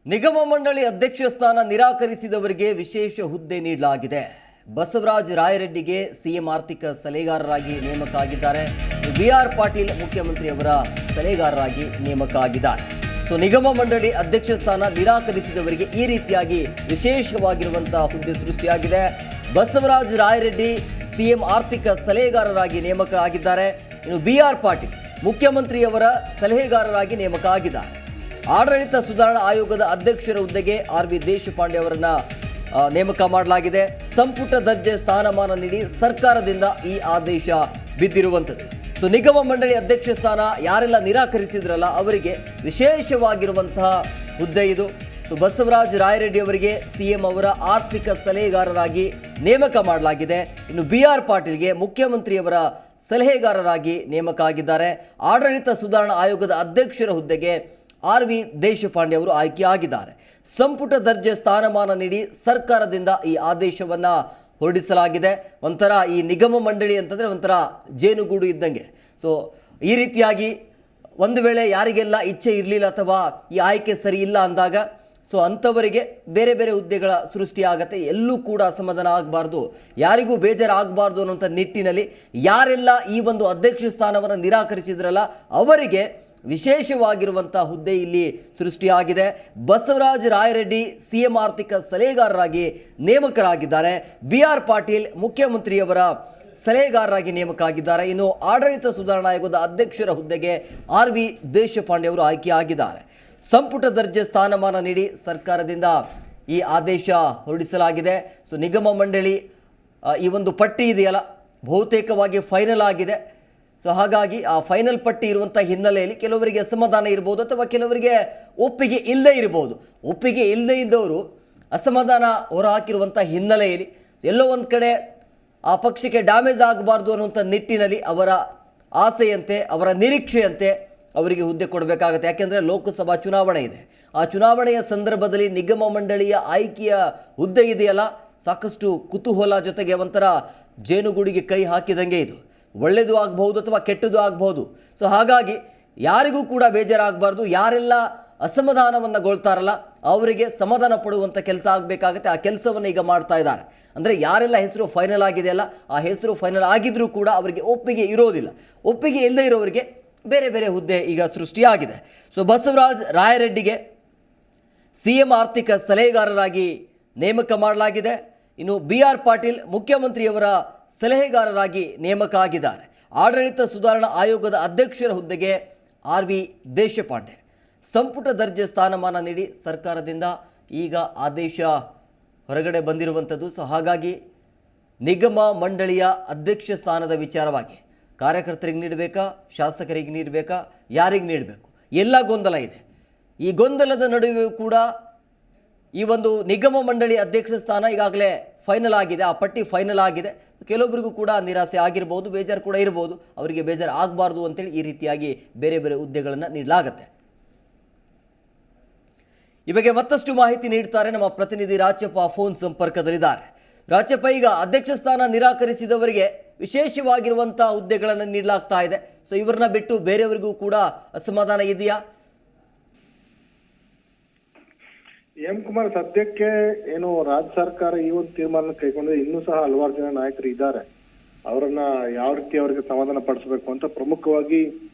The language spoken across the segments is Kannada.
ನಿಗಮ ಮಂಡಳಿ ಅಧ್ಯಕ್ಷ ಸ್ಥಾನ ನಿರಾಕರಿಸಿದವರಿಗೆ ವಿಶೇಷ ಹುದ್ದೆ ನೀಡಲಾಗಿದೆ. ಬಸವರಾಜ ರಾಯರೆಡ್ಡಿಗೆ ಸಿಎಂ ಆರ್ಥಿಕ ಸಲಹೆಗಾರರಾಗಿ ನೇಮಕ ಆಗಿದ್ದಾರೆ. ಬಿಆರ್ ಪಾಟೀಲ್ ಮುಖ್ಯಮಂತ್ರಿಯವರ ಸಲಹೆಗಾರರಾಗಿ ನೇಮಕ ಆಗಿದ್ದಾರೆ. ಸೊ ನಿಗಮ ಮಂಡಳಿ ಅಧ್ಯಕ್ಷ ಸ್ಥಾನ ನಿರಾಕರಿಸಿದವರಿಗೆ ಈ ರೀತಿಯಾಗಿ ವಿಶೇಷವಾಗಿರುವಂತಹ ಹುದ್ದೆ ಸೃಷ್ಟಿಯಾಗಿದೆ. ಬಸವರಾಜ ರಾಯರೆಡ್ಡಿ ಸಿಎಂ ಆರ್ಥಿಕ ಸಲಹೆಗಾರರಾಗಿ ನೇಮಕ ಆಗಿದ್ದಾರೆ. ಇನ್ನು ಬಿಆರ್ ಪಾಟೀಲ್ ಮುಖ್ಯಮಂತ್ರಿಯವರ ಸಲಹೆಗಾರರಾಗಿ ನೇಮಕ ಆಗಿದ್ದಾರೆ. ಆಡಳಿತ ಸುಧಾರಣಾ ಆಯೋಗದ ಅಧ್ಯಕ್ಷರ ಹುದ್ದೆಗೆ ಆರ್.ವಿ. ದೇಶಪಾಂಡೆ ಅವರನ್ನ ನೇಮಕ ಮಾಡಲಾಗಿದೆ. ಸಂಪುಟ ದರ್ಜೆ ಸ್ಥಾನಮಾನ ನೀಡಿ ಸರ್ಕಾರದಿಂದ ಈ ಆದೇಶ ಬಿದ್ದಿರುವಂಥದ್ದು. ಸೊ ನಿಗಮ ಮಂಡಳಿ ಅಧ್ಯಕ್ಷ ಸ್ಥಾನ ಯಾರೆಲ್ಲ ನಿರಾಕರಿಸಿದ್ರಲ್ಲ ಅವರಿಗೆ ವಿಶೇಷವಾಗಿರುವಂತಹ ಹುದ್ದೆ ಇದು. ಸೊ ಬಸವರಾಜ ರಾಯರೆಡ್ಡಿ ಅವರಿಗೆ ಸಿಎಂ ಅವರ ಆರ್ಥಿಕ ಸಲಹೆಗಾರರಾಗಿ ನೇಮಕ ಮಾಡಲಾಗಿದೆ. ಇನ್ನು ಬಿಆರ್ ಪಾಟೀಲ್ಗೆ ಮುಖ್ಯಮಂತ್ರಿಯವರ ಸಲಹೆಗಾರರಾಗಿ ನೇಮಕ ಆಗಿದ್ದಾರೆ. ಆಡಳಿತ ಸುಧಾರಣಾ ಆಯೋಗದ ಅಧ್ಯಕ್ಷರ ಹುದ್ದೆಗೆ ಆರ್.ವಿ. ದೇಶಪಾಂಡೆ ಅವರು ಆಯ್ಕೆಯಾಗಿದ್ದಾರೆ. ಸಂಪುಟ ದರ್ಜೆ ಸ್ಥಾನಮಾನ ನೀಡಿ ಸರ್ಕಾರದಿಂದ ಈ ಆದೇಶವನ್ನು ಹೊರಡಿಸಲಾಗಿದೆ. ಒಂಥರ ಈ ನಿಗಮ ಮಂಡಳಿ ಅಂತಂದರೆ ಒಂಥರ ಜೇನುಗೂಡು ಇದ್ದಂಗೆ. ಸೊ ಈ ರೀತಿಯಾಗಿ ಒಂದು ವೇಳೆ ಯಾರಿಗೆಲ್ಲ ಇಚ್ಛೆ ಇರಲಿಲ್ಲ ಅಥವಾ ಈ ಆಯ್ಕೆ ಸರಿ ಇಲ್ಲ ಅಂದಾಗ ಸೊ ಅಂಥವರಿಗೆ ಬೇರೆ ಬೇರೆ ಹುದ್ದೆಗಳ ಸೃಷ್ಟಿಯಾಗತ್ತೆ. ಎಲ್ಲೂ ಕೂಡ ಅಸಮಾಧಾನ ಆಗಬಾರ್ದು, ಯಾರಿಗೂ ಬೇಜಾರಾಗಬಾರ್ದು ಅನ್ನೋಂಥ ನಿಟ್ಟಿನಲ್ಲಿ ಯಾರೆಲ್ಲ ಈ ಒಂದು ಅಧ್ಯಕ್ಷ ಸ್ಥಾನವನ್ನು ನಿರಾಕರಿಸಿದ್ರಲ್ಲ ಅವರಿಗೆ ವಿಶೇಷವಾಗಿರುವಂಥ ಹುದ್ದೆ ಇಲ್ಲಿ ಸೃಷ್ಟಿಯಾಗಿದೆ. ಬಸವರಾಜ ರಾಯರೆಡ್ಡಿ ಸಿಎಂ ಆರ್ಥಿಕ ಸಲಹೆಗಾರರಾಗಿ ನೇಮಕರಾಗಿದ್ದಾರೆ. ಬಿಆರ್ ಪಾಟೀಲ್ ಮುಖ್ಯಮಂತ್ರಿಯವರ ಸಲಹೆಗಾರರಾಗಿ ನೇಮಕ ಆಗಿದ್ದಾರೆ. ಇನ್ನು ಆಡಳಿತ ಸುಧಾರಣಾ ಆಯೋಗದ ಅಧ್ಯಕ್ಷರ ಹುದ್ದೆಗೆ ಆರ್.ವಿ. ದೇಶಪಾಂಡೆ ಅವರು ಆಯ್ಕೆಯಾಗಿದ್ದಾರೆ. ಸಂಪುಟ ದರ್ಜೆ ಸ್ಥಾನಮಾನ ನೀಡಿ ಸರ್ಕಾರದಿಂದ ಈ ಆದೇಶ ಹೊರಡಿಸಲಾಗಿದೆ. ಸೊ ನಿಗಮ ಮಂಡಳಿ ಈ ಒಂದು ಪಟ್ಟಿ ಇದೆಯಲ್ಲ ಬಹುತೇಕವಾಗಿ ಫೈನಲ್ ಆಗಿದೆ. ಸೊ ಹಾಗಾಗಿ ಆ ಫೈನಲ್ ಪಟ್ಟಿ ಇರುವಂಥ ಹಿನ್ನೆಲೆಯಲ್ಲಿ ಕೆಲವರಿಗೆ ಅಸಮಾಧಾನ ಇರ್ಬೋದು ಅಥವಾ ಕೆಲವರಿಗೆ ಒಪ್ಪಿಗೆ ಇಲ್ಲದೇ ಇರ್ಬೋದು. ಒಪ್ಪಿಗೆ ಇಲ್ಲದೇ ಇದ್ದವರು ಅಸಮಾಧಾನ ಹೊರಹಾಕಿರುವಂಥ ಹಿನ್ನೆಲೆಯಲ್ಲಿ ಎಲ್ಲೋ ಒಂದು ಕಡೆ ಆ ಪಕ್ಷಕ್ಕೆ ಡ್ಯಾಮೇಜ್ ಆಗಬಾರ್ದು ಅನ್ನುವಂಥ ನಿಟ್ಟಿನಲ್ಲಿ ಅವರ ಆಸೆಯಂತೆ ಅವರ ನಿರೀಕ್ಷೆಯಂತೆ ಅವರಿಗೆ ಹುದ್ದೆ ಕೊಡಬೇಕಾಗತ್ತೆ. ಯಾಕೆಂದರೆ ಲೋಕಸಭಾ ಚುನಾವಣೆ ಇದೆ. ಆ ಚುನಾವಣೆಯ ಸಂದರ್ಭದಲ್ಲಿ ನಿಗಮ ಮಂಡಳಿಯ ಆಯ್ಕೆಯ ಹುದ್ದೆ ಇದೆಯಲ್ಲ ಸಾಕಷ್ಟು ಕುತೂಹಲ ಜೊತೆಗೆ ಒಂಥರ ಜೇನುಗೂಡಿಗೆ ಕೈ ಹಾಕಿದಂಗೆ ಇದು. ಒಳ್ಳೆಯದು ಆಗಬಹುದು ಅಥವಾ ಕೆಟ್ಟದ್ದು ಆಗಬಹುದು. ಸೊ ಹಾಗಾಗಿ ಯಾರಿಗೂ ಕೂಡ ಬೇಜಾರಾಗಬಾರ್ದು. ಯಾರೆಲ್ಲ ಅಸಮಾಧಾನವನ್ನುಗೊಳ್ತಾರಲ್ಲ ಅವರಿಗೆ ಸಮಾಧಾನ ಪಡುವಂಥ ಕೆಲಸ ಆಗಬೇಕಾಗತ್ತೆ. ಆ ಕೆಲಸವನ್ನು ಈಗ ಮಾಡ್ತಾ ಇದ್ದಾರೆ. ಅಂದರೆ ಯಾರೆಲ್ಲ ಹೆಸರು ಫೈನಲ್ ಆಗಿದೆಯಲ್ಲ ಆ ಹೆಸರು ಫೈನಲ್ ಆಗಿದ್ರೂ ಕೂಡ ಅವರಿಗೆ ಒಪ್ಪಿಗೆ ಇರೋದಿಲ್ಲ. ಒಪ್ಪಿಗೆ ಇಲ್ಲದೇ ಇರೋರಿಗೆ ಬೇರೆ ಬೇರೆ ಹುದ್ದೆ ಈಗ ಸೃಷ್ಟಿಯಾಗಿದೆ. ಸೊ ಬಸವರಾಜ ರಾಯರೆಡ್ಡಿಗೆ ಸಿಎಂ ಆರ್ಥಿಕ ಸಲಹೆಗಾರರಾಗಿ ನೇಮಕ ಮಾಡಲಾಗಿದೆ. ಇನ್ನು ಬಿಆರ್ ಪಾಟೀಲ್ ಮುಖ್ಯಮಂತ್ರಿಯವರ ಸಲಹೆಗಾರರಾಗಿ ನೇಮಕ ಆಗಿದ್ದಾರೆ. ಆಡಳಿತ ಸುಧಾರಣಾ ಆಯೋಗದ ಅಧ್ಯಕ್ಷರ ಹುದ್ದೆಗೆ ಆರ್.ವಿ. ದೇಶಪಾಂಡೆ. ಸಂಪುಟ ದರ್ಜೆ ಸ್ಥಾನಮಾನ ನೀಡಿ ಸರ್ಕಾರದಿಂದ ಈಗ ಆದೇಶ ಹೊರಗಡೆ ಬಂದಿರುವಂಥದ್ದು. ಸೊ ಹಾಗಾಗಿ ನಿಗಮ ಮಂಡಳಿಯ ಅಧ್ಯಕ್ಷ ಸ್ಥಾನದ ವಿಚಾರವಾಗಿ ಕಾರ್ಯಕರ್ತರಿಗೆ ನೀಡಬೇಕಾ, ಶಾಸಕರಿಗೆ ನೀಡಬೇಕಾ, ಯಾರಿಗೆ ನೀಡಬೇಕು ಎಲ್ಲ ಗೊಂದಲ ಇದೆ. ಈ ಗೊಂದಲದ ನಡುವೆ ಕೂಡ ಈ ಒಂದು ನಿಗಮ ಮಂಡಳಿ ಅಧ್ಯಕ್ಷ ಸ್ಥಾನ ಈಗಾಗಲೇ ಫೈನಲ್ ಆಗಿದೆ. ಆ ಪಟ್ಟಿ ಫೈನಲ್ ಆಗಿದೆ. ಕೆಲವೊಬ್ಬರಿಗೂ ಕೂಡ ನಿರಾಸೆ ಆಗಿರ್ಬೋದು, ಬೇಜಾರು ಕೂಡ ಇರ್ಬೋದು. ಅವರಿಗೆ ಬೇಜಾರು ಆಗಬಾರ್ದು ಅಂತೇಳಿ ಈ ರೀತಿಯಾಗಿ ಬೇರೆ ಬೇರೆ ಹುದ್ದೆಗಳನ್ನು ನೀಡಲಾಗುತ್ತೆ. ಈ ಬಗ್ಗೆ ಮತ್ತಷ್ಟು ಮಾಹಿತಿ ನೀಡ್ತಾರೆ ನಮ್ಮ ಪ್ರತಿನಿಧಿ ರಾಚಪ್ಪ ಫೋನ್ ಸಂಪರ್ಕದಲ್ಲಿದ್ದಾರೆ. ರಾಚಪ್ಪ, ಈಗ ಅಧ್ಯಕ್ಷ ಸ್ಥಾನ ನಿರಾಕರಿಸಿದವರಿಗೆ ವಿಶೇಷವಾಗಿರುವಂಥ ಹುದ್ದೆಗಳನ್ನು ನೀಡಲಾಗ್ತಾ ಇದೆ. ಸೊ ಇವರನ್ನ ಬಿಟ್ಟು ಬೇರೆಯವರಿಗೂ ಕೂಡ ಅಸಮಾಧಾನ ಇದೆಯಾ? ಎಂ ಕುಮಾರ್, ಸದ್ಯಕ್ಕೆ ಏನು ರಾಜ್ಯ ಸರ್ಕಾರ ಈ ಒಂದು ತೀರ್ಮಾನ ಕೈಗೊಂಡಿದೆ. ಇನ್ನೂ ಸಹ ಹಲವಾರು ಜನ ನಾಯಕರು ಇದ್ದಾರೆ. ಅವರನ್ನ ಯಾವ ರೀತಿ ಅವರಿಗೆ ಸಮಾಧಾನ ಪಡಿಸಬೇಕು ಅಂತ ಪ್ರಮುಖವಾಗಿ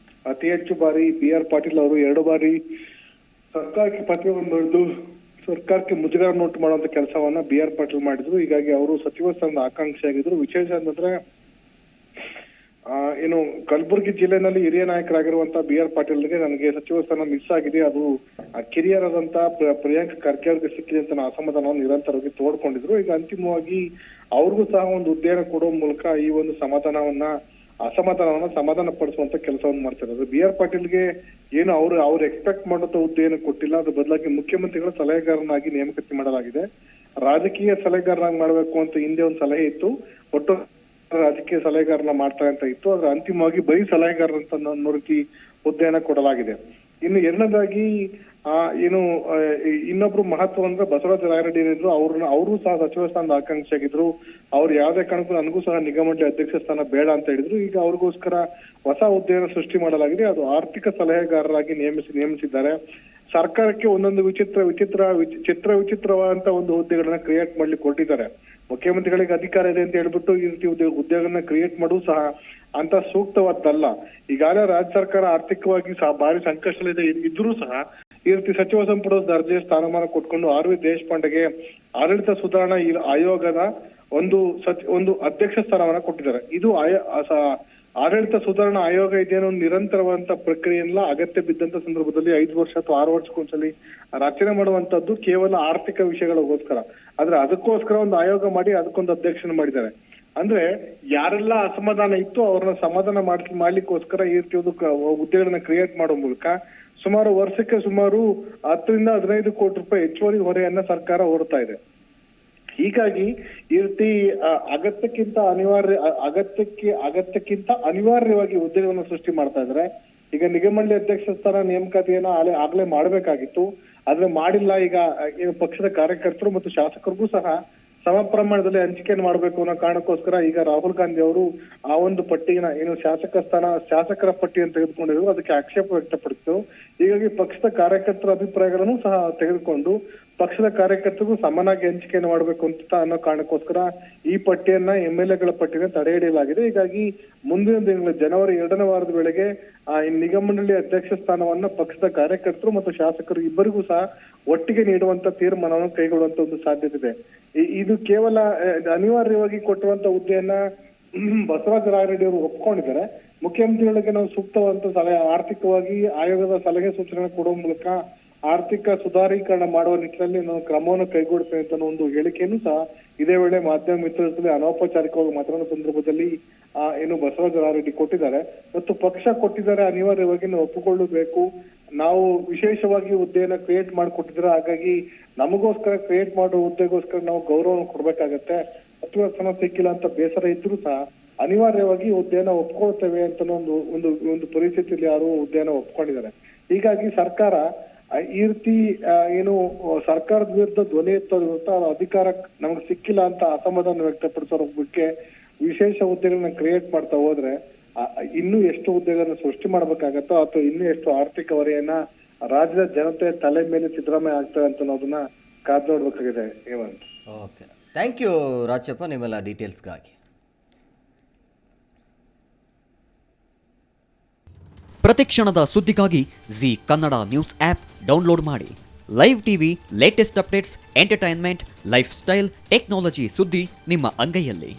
ಅತಿ ಹೆಚ್ಚು ಬಾರಿ ಬಿಆರ್ ಪಾಟೀಲ್ ಅವರು 2 ಬಾರಿ ಸರ್ಕಾರಕ್ಕೆ ಪತ್ರವನ್ನು ಬರೆದು ಸರ್ಕಾರಕ್ಕೆ ಮುಜುಗರನ್ನುಂಟು ಮಾಡುವಂತ ಕೆಲಸವನ್ನ ಬಿಆರ್ ಪಾಟೀಲ್ ಮಾಡಿದ್ರು. ಹೀಗಾಗಿ ಅವರು ಸಚಿವ ಸ್ಥಾನದ ಆಕಾಂಕ್ಷಿ ಆಗಿದ್ರು. ವಿಶೇಷ ಅಂತಂದ್ರೆ ಏನು ಕಲಬುರಗಿ ಜಿಲ್ಲೆನಲ್ಲಿ ಹಿರಿಯ ನಾಯಕರಾಗಿರುವಂತಹ ಬಿಆರ್ ಪಾಟೀಲ್ಗೆ ನನಗೆ ಸಚಿವ ಸ್ಥಾನ ಮಿಸ್ ಆಗಿದೆ, ಅದು ಕಿರಿಯರಾದಂತ ಪ್ರಿಯಾಂಕ್ ಖರ್ಗೆ ಅವರಿಗೆ ಸಿಕ್ಕಿದೆ ಅಂತ ಅಸಮಾಧಾನವನ್ನು ನಿರಂತರವಾಗಿ ತೋಡ್ಕೊಂಡಿದ್ರು. ಈಗ ಅಂತಿಮವಾಗಿ ಅವ್ರಿಗೂ ಸಹ ಒಂದು ಹುದ್ದೆಯನ್ನು ಕೊಡುವ ಮೂಲಕ ಈ ಒಂದು ಅಸಮಾಧಾನವನ್ನ ಸಮಾಧಾನ ಪಡಿಸುವಂತ ಕೆಲಸವನ್ನು ಮಾಡ್ತಿರೋದು. ಬಿಆರ್ ಪಾಟೀಲ್ಗೆ ಏನು ಅವ್ರು ಎಕ್ಸ್ಪೆಕ್ಟ್ ಮಾಡುವಂತ ಹುದ್ದೆಯನ್ನು ಕೊಟ್ಟಿಲ್ಲ. ಅದ್ರ ಬದಲಾಗಿ ಮುಖ್ಯಮಂತ್ರಿಗಳ ಸಲಹೆಗಾರನಾಗಿ ನೇಮಕಾತಿ ಮಾಡಲಾಗಿದೆ. ರಾಜಕೀಯ ಸಲಹೆಗಾರನಾಗಿ ಮಾಡಬೇಕು ಅಂತ ಹಿಂದೆ ಒಂದು ಸಲಹೆ ಇತ್ತು. ಒಟ್ಟು ರಾಜಕೀಯ ಸಲಹೆಗಾರನ ಮಾಡ್ತಾರೆ ಅಂತ ಇತ್ತು. ಆದ್ರೆ ಅಂತಿಮವಾಗಿ ಬರೀ ಸಲಹೆಗಾರ ಅಂತ ಅನ್ನೋ ರೀತಿ ಹುದ್ದೆಯನ್ನ ಕೊಡಲಾಗಿದೆ. ಇನ್ನು ಎರಡನೇದಾಗಿ ಏನು ಇನ್ನೊಬ್ರು ಮಹತ್ವ ಅಂದ್ರೆ ಬಸವರಾಜ ರಾಯರೆಡ್ಡಿ ಏನಿದ್ರು ಅವರು ಸಹ ಸಚಿವ ಸ್ಥಾನದ ಆಕಾಂಕ್ಷಿ ಆಗಿದ್ರು. ಅವ್ರು ಯಾವ್ದೇ ಕಾರಣಕ್ಕೂ ನನಗೂ ಸಹ ನಿಗಮ ಮಂಡಳಿ ಅಧ್ಯಕ್ಷ ಸ್ಥಾನ ಬೇಡ ಅಂತ ಹೇಳಿದ್ರು. ಈಗ ಅವ್ರಿಗೋಸ್ಕರ ಹೊಸ ಹುದ್ದೆಯನ್ನು ಸೃಷ್ಟಿ ಮಾಡಲಾಗಿದೆ. ಅದು ಆರ್ಥಿಕ ಸಲಹೆಗಾರರಾಗಿ ನೇಮಿಸಿದ್ದಾರೆ. ಸರ್ಕಾರಕ್ಕೆ ಒಂದೊಂದು ವಿಚಿತ್ರವಾದಂತ ಒಂದು ಹುದ್ದೆಗಳನ್ನ ಕ್ರಿಯೇಟ್ ಮಾಡ್ಲಿಕ್ಕೆ ಕೊಟ್ಟಿದ್ದಾರೆ. ಮುಖ್ಯಮಂತ್ರಿಗಳಿಗೆ ಅಧಿಕಾರ ಇದೆ ಅಂತ ಹೇಳ್ಬಿಟ್ಟು ಈ ರೀತಿ ಹುದ್ದೆಗಳನ್ನ ಕ್ರಿಯೇಟ್ ಮಾಡೋದು ಸಹ ಅಂತ ಸೂಕ್ತವಾದ್ದಲ್ಲ. ಈಗಾಗಲೇ ರಾಜ್ಯ ಸರ್ಕಾರ ಆರ್ಥಿಕವಾಗಿ ಸಹ ಭಾರಿ ಸಂಕಷ್ಟದಲ್ಲಿದೆ ಇದ್ರೂ ಸಹ ಈ ರೀತಿ ಸಚಿವ ಸಂಪುಟದ ದರ್ಜೆ ಸ್ಥಾನಮಾನ ಕೊಟ್ಕೊಂಡು ಆರ್ ವಿ ದೇಶಪಾಂಡೆಗೆ ಆಡಳಿತ ಸುಧಾರಣಾ ಆಯೋಗದ ಒಂದು ಅಧ್ಯಕ್ಷ ಸ್ಥಾನವನ್ನ ಕೊಟ್ಟಿದ್ದಾರೆ. ಇದು ಆಡಳಿತ ಸುಧಾರಣಾ ಆಯೋಗ ಇದೇನೋ ನಿರಂತರವಾದಂತ ಪ್ರಕ್ರಿಯೆಯಲ್ಲ, ಅಗತ್ಯ ಬಿದ್ದಂತ ಸಂದರ್ಭದಲ್ಲಿ 5 ವರ್ಷ ಅಥವಾ 6 ವರ್ಷಕ್ಕೊಂದ್ಸಲಿ ರಚನೆ ಮಾಡುವಂತದ್ದು ಕೇವಲ ಆರ್ಥಿಕ ವಿಷಯಗಳಿಗೋಸ್ಕರ. ಆದ್ರೆ ಅದಕ್ಕೋಸ್ಕರ ಒಂದು ಆಯೋಗ ಮಾಡಿ ಅದಕ್ಕೊಂದು ಅಧ್ಯಕ್ಷನ ಮಾಡಿದ್ದಾರೆ. ಅಂದ್ರೆ ಯಾರೆಲ್ಲ ಅಸಮಾಧಾನ ಇತ್ತು ಅವ್ರನ್ನ ಸಮಾಧಾನ ಮಾಡ್ಲಿಕ್ಕೋಸ್ಕರ ಈ ರೀತಿ ಒಂದು ಹುದ್ದೆಗಳನ್ನ ಕ್ರಿಯೇಟ್ ಮಾಡೋ ಮೂಲಕ ಸುಮಾರು ವರ್ಷಕ್ಕೆ ಸುಮಾರು 10 ರಿಂದ 15 ಕೋಟಿ ರೂಪಾಯಿ ಹೆಚ್ಚುವರಿ ಹೊರೆಯನ್ನ ಸರ್ಕಾರ ಹೊರತಾ ಇದೆ. ಹೀಗಾಗಿ ಈ ರೀತಿ ಅಗತ್ಯಕ್ಕಿಂತ ಅನಿವಾರ್ಯವಾಗಿ ಹುದ್ದೆಗಳನ್ನು ಸೃಷ್ಟಿ ಮಾಡ್ತಾ ಇದ್ದಾರೆ. ಈಗ ನಿಗಮಮಂಡಳಿ ಅಧ್ಯಕ್ಷ ಸ್ಥಾನ ನೇಮಕಾತಿಯನ್ನ ಆಗ್ಲೇ ಮಾಡ್ಬೇಕಾಗಿತ್ತು, ಆದ್ರೆ ಮಾಡಿಲ್ಲ. ಈಗ ಪಕ್ಷದ ಕಾರ್ಯಕರ್ತರು ಮತ್ತು ಶಾಸಕರಿಗೂ ಸಹ ಸಮ ಪ್ರಮಾಣದಲ್ಲಿ ಹಂಚಿಕೆಯನ್ನು ಮಾಡಬೇಕು ಅನ್ನೋ ಕಾರಣಕ್ಕೋಸ್ಕರ ಈಗ ರಾಹುಲ್ ಗಾಂಧಿ ಅವರು ಆ ಒಂದು ಪಟ್ಟಿನ ಏನು ಶಾಸಕರ ಪಟ್ಟಿಯನ್ನು ತೆಗೆದುಕೊಂಡಿದ್ರು, ಅದಕ್ಕೆ ಆಕ್ಷೇಪ ವ್ಯಕ್ತಪಡಿಸಿದ್ರು. ಹೀಗಾಗಿ ಪಕ್ಷದ ಕಾರ್ಯಕರ್ತರ ಅಭಿಪ್ರಾಯಗಳನ್ನು ಸಹ ತೆಗೆದುಕೊಂಡು ಪಕ್ಷದ ಕಾರ್ಯಕರ್ತರಿಗೂ ಸಮನಾಗಿ ಹಂಚಿಕೆಯನ್ನು ಮಾಡಬೇಕು ಅಂತ ಅನ್ನೋ ಕಾರಣಕ್ಕೋಸ್ಕರ ಈ ಪಟ್ಟಿಯನ್ನ MLA ಗಳ ಪಟ್ಟಿನ ತಡೆ ಹಿಡಿಯಲಾಗಿದೆ. ಹೀಗಾಗಿ ಮುಂದಿನ ದಿನಗಳ ಜನವರಿ 2ನೇ ವಾರದ ವೇಳೆಗೆ ನಿಗಮಮಂಡಳಿ ಅಧ್ಯಕ್ಷ ಸ್ಥಾನವನ್ನ ಪಕ್ಷದ ಕಾರ್ಯಕರ್ತರು ಮತ್ತು ಶಾಸಕರು ಇಬ್ಬರಿಗೂ ಸಹ ಒಟ್ಟಿಗೆ ನೀಡುವಂತ ತೀರ್ಮಾನವನ್ನು ಕೈಗೊಳ್ಳುವಂತ ಒಂದು ಸಾಧ್ಯತೆ ಇದೆ. ಇದು ಕೇವಲ ಅನಿವಾರ್ಯವಾಗಿ ಕೊಟ್ಟುವಂತ ಹುದ್ದೆಯನ್ನ ಬಸವರಾಜ ರಾಯರೆಡ್ಡಿ ಅವರು ಒಪ್ಕೊಂಡಿದ್ದಾರೆ. ಮುಖ್ಯಮಂತ್ರಿಗಳಿಗೆ ನಾವು ಸೂಕ್ತವಾದಂತ ಸಲಹೆ, ಆರ್ಥಿಕವಾಗಿ ಆಯೋಗದ ಸಲಹೆ ಸೂಚನೆ ಕೊಡುವ ಮೂಲಕ ಆರ್ಥಿಕ ಸುಧಾರೀಕರಣ ಮಾಡುವ ನಿಟ್ಟಿನಲ್ಲಿ ನಾವು ಕ್ರಮವನ್ನು ಕೈಗೊಳ್ತೇವೆ ಅಂತ ಒಂದು ಹೇಳಿಕೆಯನ್ನು ಸಹ ಇದೇ ವೇಳೆ ಮಾಧ್ಯಮ ಮಿತ್ರರಲ್ಲಿ ಅನೌಪಚಾರಿಕವಾಗಿ ಮಾತನಾಡುವ ಸಂದರ್ಭದಲ್ಲಿ ಏನು ಬಸವರಾಜ ರಾಯರೆಡ್ಡಿ ಕೊಟ್ಟಿದ್ದಾರೆ. ಮತ್ತು ಪಕ್ಷ ಕೊಟ್ಟಿದ್ದಾರೆ, ಅನಿವಾರ್ಯವಾಗಿ ನಾವು ಒಪ್ಪಿಕೊಳ್ಳಬೇಕು. ನಾವು ವಿಶೇಷವಾಗಿ ಹುದ್ದೆಯನ್ನ ಕ್ರಿಯೇಟ್ ಮಾಡಿಕೊಟ್ಟಿದ್ರೆ, ಹಾಗಾಗಿ ನಮಗೋಸ್ಕರ ಕ್ರಿಯೇಟ್ ಮಾಡೋ ಹುದ್ದೆಗೋಸ್ಕರ ನಾವು ಗೌರವವನ್ನು ಕೊಡ್ಬೇಕಾಗತ್ತೆ. ಅಥವಾ ಸಮಸ್ಯೆ ಸಿಕ್ಕಿಲ್ಲ ಅಂತ ಬೇಸರ ಇದ್ರೂ ಸಹ ಅನಿವಾರ್ಯವಾಗಿ ಹುದ್ದೆಯನ್ನ ಒಪ್ಕೊಳ್ತೇವೆ ಅಂತ ಒಂದು ಪರಿಸ್ಥಿತಿಯಲ್ಲಿ ಯಾರು ಹುದ್ದೆಯನ್ನ ಒಪ್ಕೊಂಡಿದ್ದಾರೆ. ಹೀಗಾಗಿ ಸರ್ಕಾರ ಈ ರೀತಿ ಏನು ಸರ್ಕಾರದ ವಿರುದ್ಧ ಧ್ವನಿ ಎತ್ತೋದಿರುತ್ತ ಅಧಿಕಾರ ನಮ್ಗೆ ಸಿಕ್ಕಿಲ್ಲ ಅಂತ ಅಸಮಾಧಾನ ವ್ಯಕ್ತಪಡಿಸೋರ ಬಗ್ಗೆ ವಿಶೇಷ ಹುದ್ದೆಗಳನ್ನ ಕ್ರಿಯೇಟ್ ಮಾಡ್ತಾ ಹೋದ್ರೆ ಇನ್ನೂ ಎಷ್ಟು ಹುದ್ದೆಗಳನ್ನ ಸೃಷ್ಟಿ ಮಾಡ್ಬೇಕಾಗತ್ತೋ ಅಥವಾ ಇನ್ನೂ ಎಷ್ಟು ಆರ್ಥಿಕ ಹೊರೆಯನ್ನ ರಾಜ್ಯದ ಜನತೆ ತಲೆ ಮೇಲೆ ಸಿದ್ದರಾಮಯ್ಯ ಆಗ್ತಾರೆ ಅಂತ ಅನ್ನೋದನ್ನ ಕಾದು ನೋಡ್ಬೇಕಾಗಿದೆ. Hemanth, okay, thank you Rajappa ನಿಮ್ಮೆಲ್ಲ ಡೀಟೇಲ್ಸ್ಗಾಗಿ. ಪ್ರತಿಕ್ಷಣದ ಸುದ್ದಿಗಾಗಿ Zee Kannada news app download ಮಾಡಿ. Live TV, latest updates, entertainment, lifestyle, technology ಸುದ್ದಿ ನಿಮ್ಮ ಅಂಗೈಯಲ್ಲಿ.